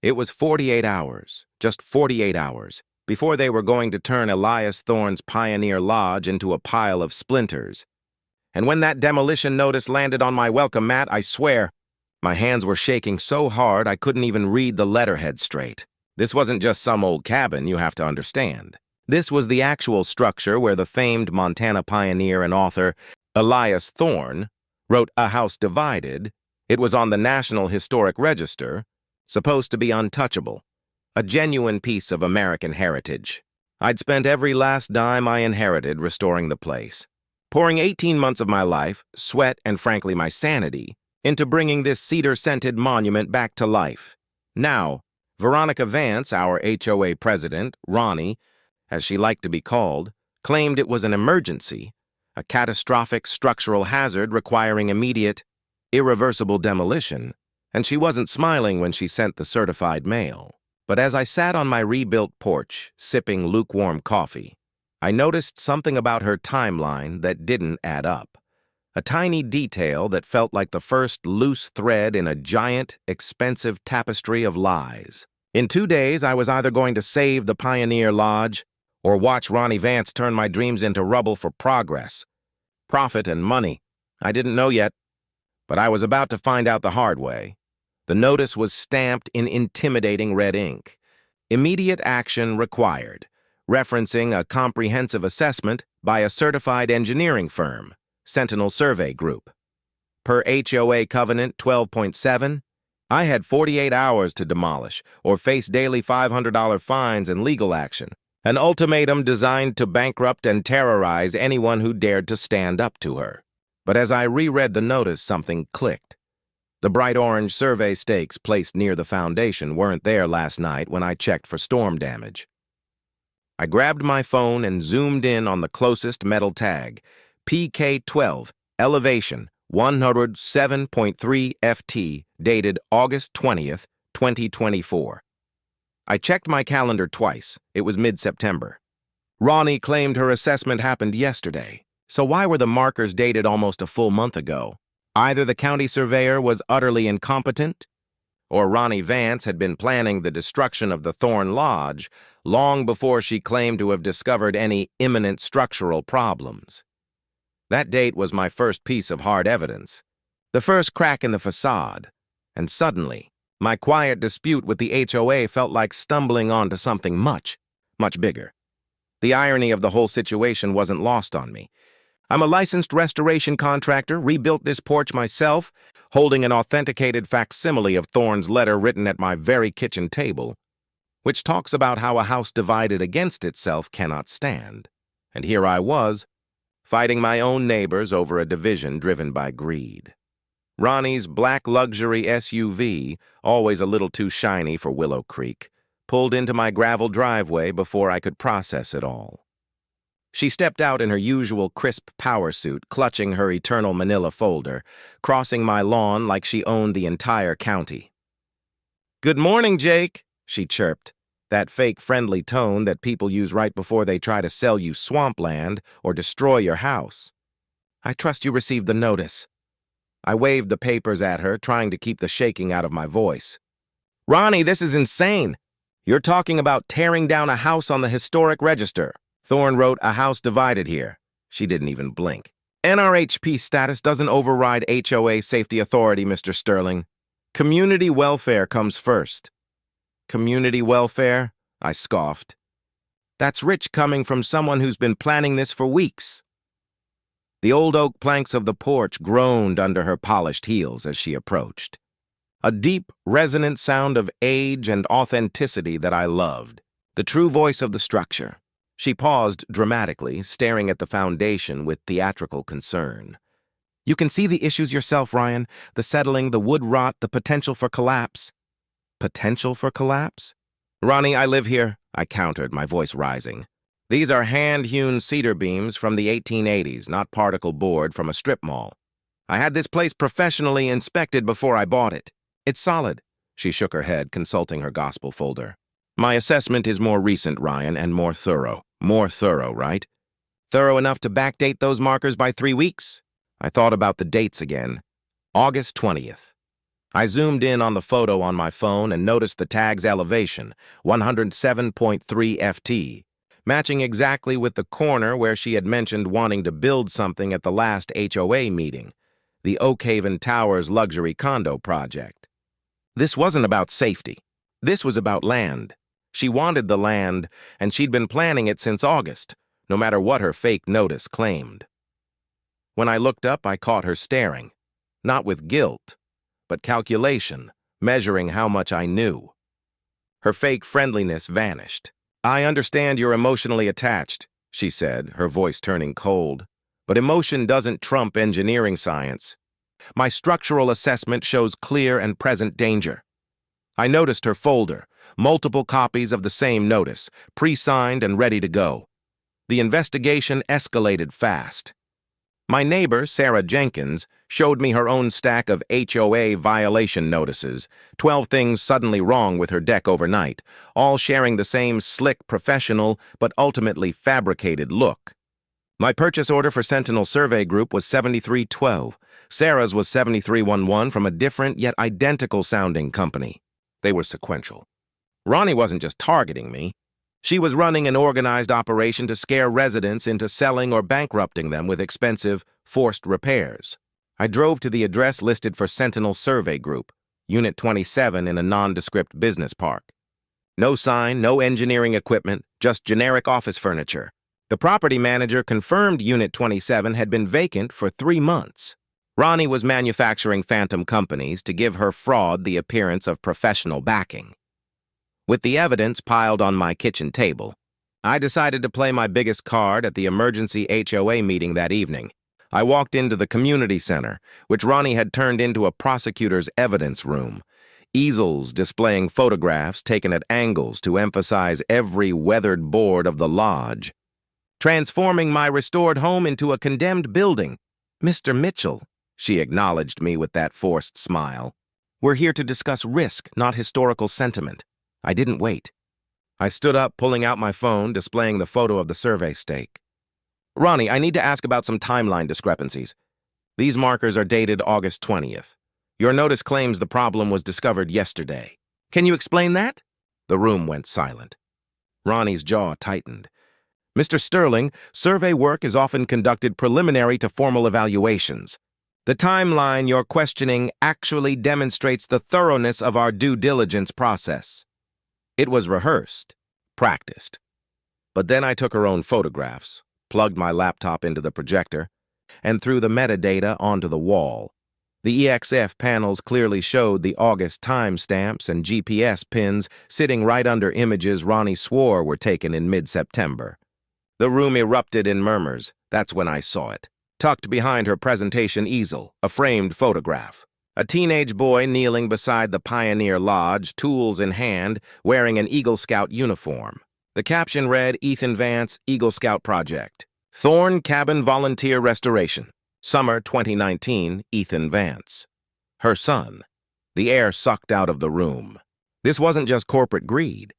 It was 48 hours, just 48 hours, before they were going to turn Elias Thorne's Pioneer Lodge into a pile of splinters. And when that demolition notice landed on my welcome mat, I swear, my hands were shaking so hard I couldn't even read the letterhead straight. This wasn't just some old cabin, you have to understand. This was the actual structure where the famed Montana pioneer and author Elias Thorne wrote A House Divided. It was on the National Historic Register, supposed to be untouchable, a genuine piece of American heritage. I'd spent every last dime I inherited restoring the place, pouring 18 months of my life, sweat, and frankly my sanity, into bringing this cedar-scented monument back to life. Now, Veronica Vance, our HOA president, Ronnie, as she liked to be called, claimed it was an emergency, a catastrophic structural hazard requiring immediate, irreversible demolition, and she wasn't smiling when she sent the certified mail. But as I sat on my rebuilt porch, sipping lukewarm coffee, I noticed something about her timeline that didn't add up. A tiny detail that felt like the first loose thread in a giant, expensive tapestry of lies. In 2 days, I was either going to save the Pioneer Lodge or watch Ronnie Vance turn my dreams into rubble for progress. Profit and money. I didn't know yet, but I was about to find out the hard way. The notice was stamped in intimidating red ink. Immediate action required, referencing a comprehensive assessment by a certified engineering firm, Sentinel Survey Group. Per HOA Covenant 12.7, I had 48 hours to demolish or face daily $500 fines and legal action, an ultimatum designed to bankrupt and terrorize anyone who dared to stand up to her. But as I reread the notice, something clicked. The bright orange survey stakes placed near the foundation weren't there last night when I checked for storm damage. I grabbed my phone and zoomed in on the closest metal tag, PK12, elevation, 107.3 FT, dated August 20th, 2024. I checked my calendar twice. It was mid-September. Ronnie claimed her assessment happened yesterday, so why were the markers dated almost a full month ago? Either the county surveyor was utterly incompetent, or Ronnie Vance had been planning the destruction of the Thorne Lodge long before she claimed to have discovered any imminent structural problems. That date was my first piece of hard evidence, the first crack in the facade, and suddenly, my quiet dispute with the HOA felt like stumbling onto something much, much bigger. The irony of the whole situation wasn't lost on me. I'm a licensed restoration contractor, rebuilt this porch myself, holding an authenticated facsimile of Thorne's letter written at my very kitchen table, which talks about how a house divided against itself cannot stand. And here I was, fighting my own neighbors over a division driven by greed. Ronnie's black luxury SUV, always a little too shiny for Willow Creek, pulled into my gravel driveway before I could process it all. She stepped out in her usual crisp power suit, clutching her eternal manila folder, crossing my lawn like she owned the entire county. "Good morning, Jake," she chirped, that fake friendly tone that people use right before they try to sell you swampland or destroy your house. "I trust you received the notice." I waved the papers at her, trying to keep the shaking out of my voice. "Ronnie, this is insane. You're talking about tearing down a house on the historic register. Thorne wrote A House Divided here." She didn't even blink. "NRHP status doesn't override HOA safety authority, Mr. Sterling. Community welfare comes first." "Community welfare?" I scoffed. "That's rich coming from someone who's been planning this for weeks." The old oak planks of the porch groaned under her polished heels as she approached. A deep, resonant sound of age and authenticity that I loved. The true voice of the structure. She paused dramatically, staring at the foundation with theatrical concern. "You can see the issues yourself, Ryan. The settling, the wood rot, the potential for collapse." "Potential for collapse?" "Ronnie, I live here," I countered, my voice rising. "These are hand-hewn cedar beams from the 1880s, not particle board from a strip mall. I had this place professionally inspected before I bought it. It's solid." She shook her head, consulting her gospel folder. "My assessment is more recent, Ryan, and more thorough. More thorough, right? Thorough enough to backdate those markers by 3 weeks?" I thought about the dates again. August 20th. I zoomed in on the photo on my phone and noticed the tag's elevation, 107.3 FT, matching exactly with the corner where she had mentioned wanting to build something at the last HOA meeting, the Oak Haven Towers luxury condo project. This wasn't about safety. This was about land. She wanted the land, and she'd been planning it since August, no matter what her fake notice claimed. When I looked up, I caught her staring, not with guilt, but calculation, measuring how much I knew. Her fake friendliness vanished. "I understand you're emotionally attached," she said, her voice turning cold. "But emotion doesn't trump engineering science. My structural assessment shows clear and present danger." I noticed her folder, multiple copies of the same notice, pre-signed and ready to go. The investigation escalated fast. My neighbor, Sarah Jenkins, showed me her own stack of HOA violation notices, 12 things suddenly wrong with her deck overnight, all sharing the same slick, professional, but ultimately fabricated look. My purchase order for Sentinel Survey Group was 7312. Sarah's was 7311 from a different yet identical-sounding company. They were sequential. Ronnie wasn't just targeting me. She was running an organized operation to scare residents into selling or bankrupting them with expensive, forced repairs. I drove to the address listed for Sentinel Survey Group, Unit 27 in a nondescript business park. No sign, no engineering equipment, just generic office furniture. The property manager confirmed Unit 27 had been vacant for 3 months. Ronnie was manufacturing phantom companies to give her fraud the appearance of professional backing. With the evidence piled on my kitchen table, I decided to play my biggest card at the emergency HOA meeting that evening. I walked into the community center, which Ronnie had turned into a prosecutor's evidence room. Easels displaying photographs taken at angles to emphasize every weathered board of the lodge. Transforming my restored home into a condemned building. "Mr. Mitchell," she acknowledged me with that forced smile. "We're here to discuss risk, not historical sentiment." I didn't wait. I stood up, pulling out my phone, displaying the photo of the survey stake. "Ronnie, I need to ask about some timeline discrepancies. These markers are dated August 20th. Your notice claims the problem was discovered yesterday. Can you explain that?" The room went silent. Ronnie's jaw tightened. "Mr. Sterling, survey work is often conducted preliminary to formal evaluations. The timeline you're questioning actually demonstrates the thoroughness of our due diligence process." It was rehearsed, practiced. But then I took her own photographs, plugged my laptop into the projector, and threw the metadata onto the wall. The EXF panels clearly showed the August timestamps and GPS pins sitting right under images Ronnie swore were taken in mid-September. The room erupted in murmurs. That's when I saw it. Tucked behind her presentation easel, a framed photograph. A teenage boy kneeling beside the Pioneer Lodge, tools in hand, wearing an Eagle Scout uniform. The caption read, "Ethan Vance, Eagle Scout Project. Thorn Cabin Volunteer Restoration. Summer 2019, Ethan Vance." Her son. The air sucked out of the room. This wasn't just corporate greed.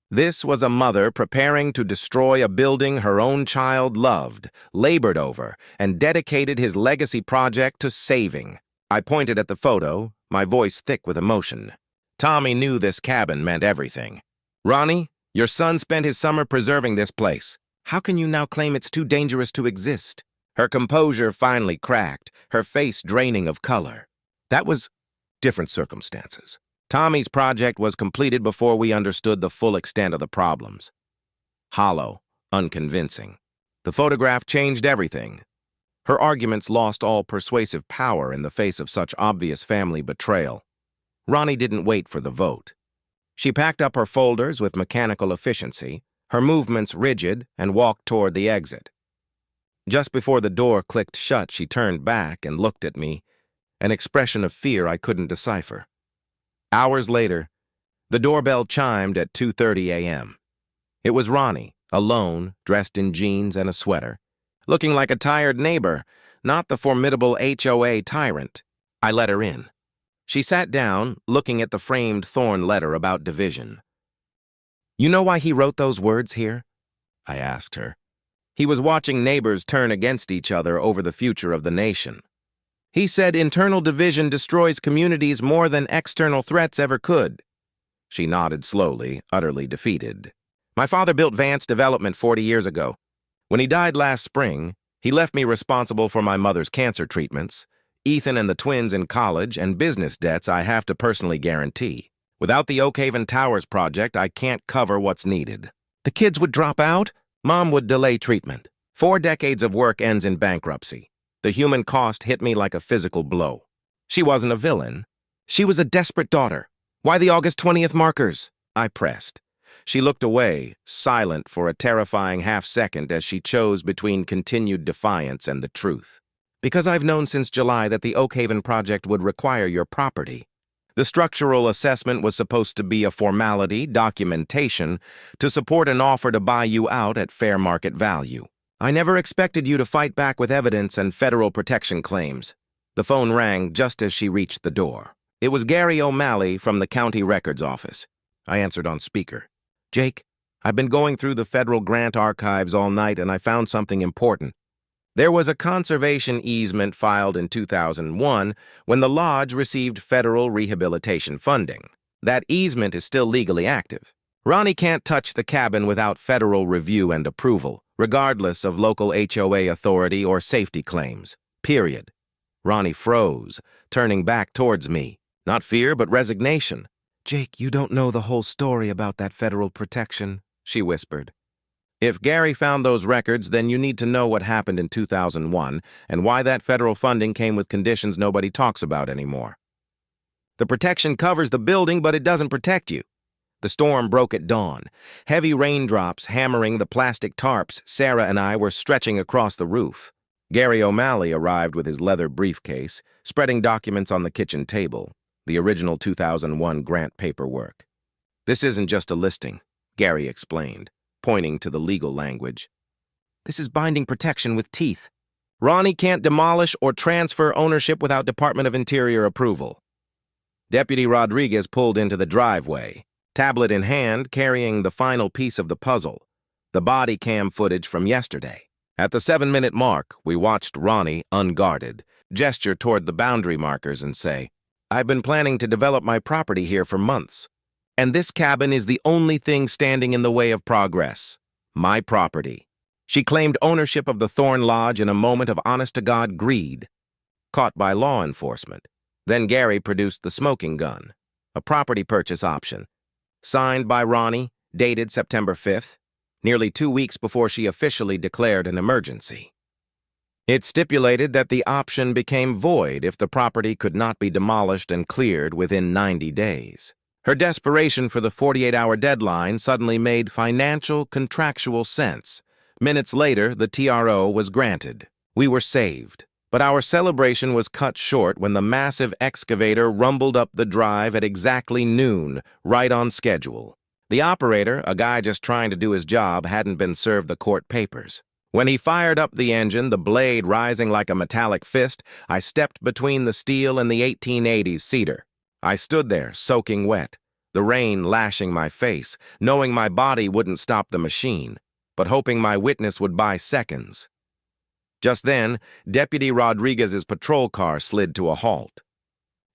This was a mother preparing to destroy a building her own child loved, labored over, and dedicated his legacy project to saving. I pointed at the photo, my voice thick with emotion. Tommy knew this cabin meant everything. "Ronnie, your son spent his summer preserving this place. How can you now claim it's too dangerous to exist?" Her composure finally cracked, her face draining of color. That was different circumstances. Tommy's project was completed before we understood the full extent of the problems. Hollow, unconvincing. The photograph changed everything. Her arguments lost all persuasive power in the face of such obvious family betrayal. Ronnie didn't wait for the vote. She packed up her folders with mechanical efficiency, her movements rigid, and walked toward the exit. Just before the door clicked shut, she turned back and looked at me, an expression of fear I couldn't decipher. Hours later, the doorbell chimed at 2:30 a.m. It was Ronnie, alone, dressed in jeans and a sweater, looking like a tired neighbor, not the formidable HOA tyrant. I let her in. She sat down, looking at the framed Thorn letter about division. "You know why he wrote those words here?" I asked her. He was watching neighbors turn against each other over the future of the nation. He said internal division destroys communities more than external threats ever could. She nodded slowly, utterly defeated. My father built Vance Development 40 years ago. When he died last spring, he left me responsible for my mother's cancer treatments, Ethan and the twins in college, and business debts I have to personally guarantee. Without the Oakhaven Towers project, I can't cover what's needed. The kids would drop out, Mom would delay treatment. 4 decades of work ends in bankruptcy. The human cost hit me like a physical blow. She wasn't a villain. She was a desperate daughter. Why the August 20th markers? I pressed. She looked away, silent for a terrifying half-second as she chose between continued defiance and the truth. Because I've known since July that the Oakhaven project would require your property. The structural assessment was supposed to be a formality, documentation, to support an offer to buy you out at fair market value. I never expected you to fight back with evidence and federal protection claims. The phone rang just as she reached the door. It was Gary O'Malley from the county records office. I answered on speaker. Jake, I've been going through the federal grant archives all night and I found something important. There was a conservation easement filed in 2001 when the lodge received federal rehabilitation funding. That easement is still legally active. Ronnie can't touch the cabin without federal review and approval, regardless of local HOA authority or safety claims. Period. Ronnie froze, turning back towards me. Not fear, but resignation. Jake, you don't know the whole story about that federal protection, she whispered. If Gary found those records, then you need to know what happened in 2001 and why that federal funding came with conditions nobody talks about anymore. The protection covers the building, but it doesn't protect you. The storm broke at dawn. Heavy raindrops hammering the plastic tarps Sarah and I were stretching across the roof. Gary O'Malley arrived with his leather briefcase, spreading documents on the kitchen table, the original 2001 grant paperwork. This isn't just a listing, Gary explained, pointing to the legal language. This is binding protection with teeth. Ronnie can't demolish or transfer ownership without Department of Interior approval. Deputy Rodriguez pulled into the driveway, tablet in hand, carrying the final piece of the puzzle, the body cam footage from yesterday. At the 7-minute mark, we watched Ronnie, unguarded, gesture toward the boundary markers and say, I've been planning to develop my property here for months, and this cabin is the only thing standing in the way of progress. My property. She claimed ownership of the Thorn Lodge in a moment of honest-to-God greed, caught by law enforcement. Then Gary produced the smoking gun, a property purchase option, signed by Ronnie, dated September 5th, nearly 2 weeks before she officially declared an emergency. It stipulated that the option became void if the property could not be demolished and cleared within 90 days. Her desperation for the 48-hour deadline suddenly made financial, contractual sense. Minutes later, the TRO was granted. We were saved. But our celebration was cut short when the massive excavator rumbled up the drive at exactly noon, right on schedule. The operator, a guy just trying to do his job, hadn't been served the court papers. When he fired up the engine, the blade rising like a metallic fist, I stepped between the steel and the 1880s cedar. I stood there, soaking wet, the rain lashing my face, knowing my body wouldn't stop the machine, but hoping my witness would buy seconds. Just then, Deputy Rodriguez's patrol car slid to a halt.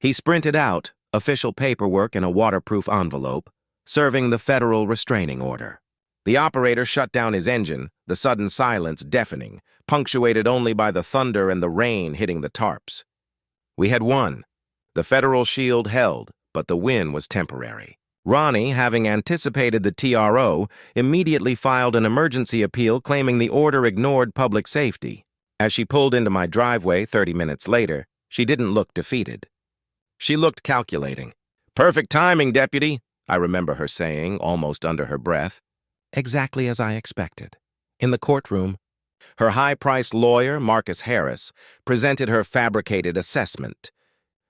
He sprinted out, official paperwork in a waterproof envelope, serving the federal restraining order. The operator shut down his engine, the sudden silence deafening, punctuated only by the thunder and the rain hitting the tarps. We had won. The federal shield held, but the win was temporary. Ronnie, having anticipated the TRO, immediately filed an emergency appeal claiming the order ignored public safety. As she pulled into my driveway 30 minutes later, she didn't look defeated. She looked calculating. "Perfect timing, Deputy," I remember her saying, almost under her breath. Exactly as I expected. In the courtroom, her high-priced lawyer, Marcus Harris, presented her fabricated assessment.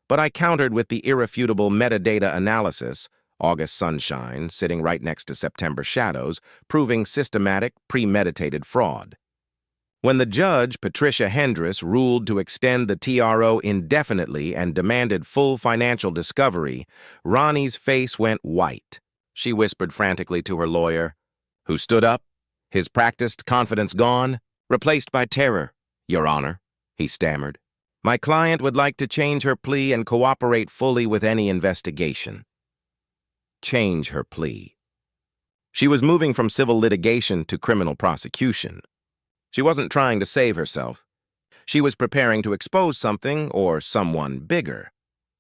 But I countered with the irrefutable metadata analysis, August sunshine sitting right next to September shadows, proving systematic, premeditated fraud. When the judge, Patricia Hendress, ruled to extend the TRO indefinitely and demanded full financial discovery, Ronnie's face went white. She whispered frantically to her lawyer, who stood up, his practiced confidence gone, replaced by terror. "Your Honor," he stammered. My client would like to change her plea and cooperate fully with any investigation. Change her plea. She was moving from civil litigation to criminal prosecution. She wasn't trying to save herself. She was preparing to expose something or someone bigger.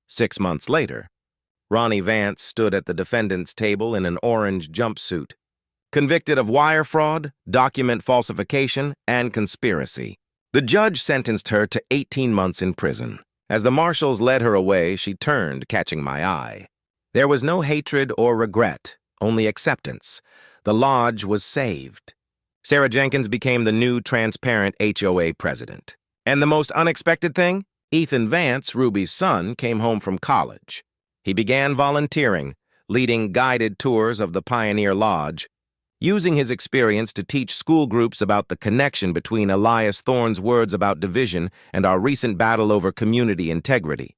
6 months later, Ronnie Vance stood at the defendant's table in an orange jumpsuit, convicted of wire fraud, document falsification, and conspiracy. The judge sentenced her to 18 months in prison. As the marshals led her away, she turned, catching my eye. There was no hatred or regret, only acceptance. The lodge was saved. Sarah Jenkins became the new transparent HOA president. And the most unexpected thing? Ethan Vance, Ruby's son, came home from college. He began volunteering, leading guided tours of the Pioneer Lodge, using his experience to teach school groups about the connection between Elias Thorne's words about division and our recent battle over community integrity.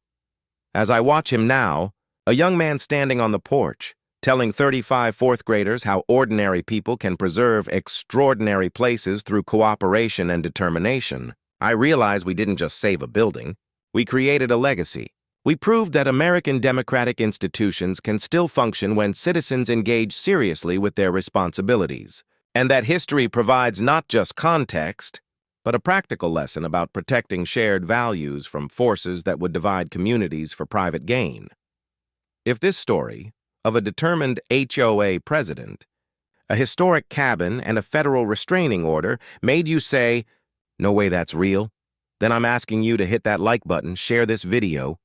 As I watch him now, a young man standing on the porch, telling 35 fourth graders how ordinary people can preserve extraordinary places through cooperation and determination, I realize we didn't just save a building, we created a legacy. We proved that American democratic institutions can still function when citizens engage seriously with their responsibilities, and that history provides not just context, but a practical lesson about protecting shared values from forces that would divide communities for private gain. If this story, of a determined HOA president, a historic cabin, and a federal restraining order made you say, "No way that's real," then I'm asking you to hit that like button, share this video,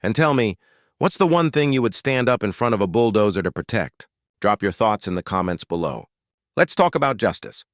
and tell me, what's the one thing you would stand up in front of a bulldozer to protect? Drop your thoughts in the comments below. Let's talk about justice.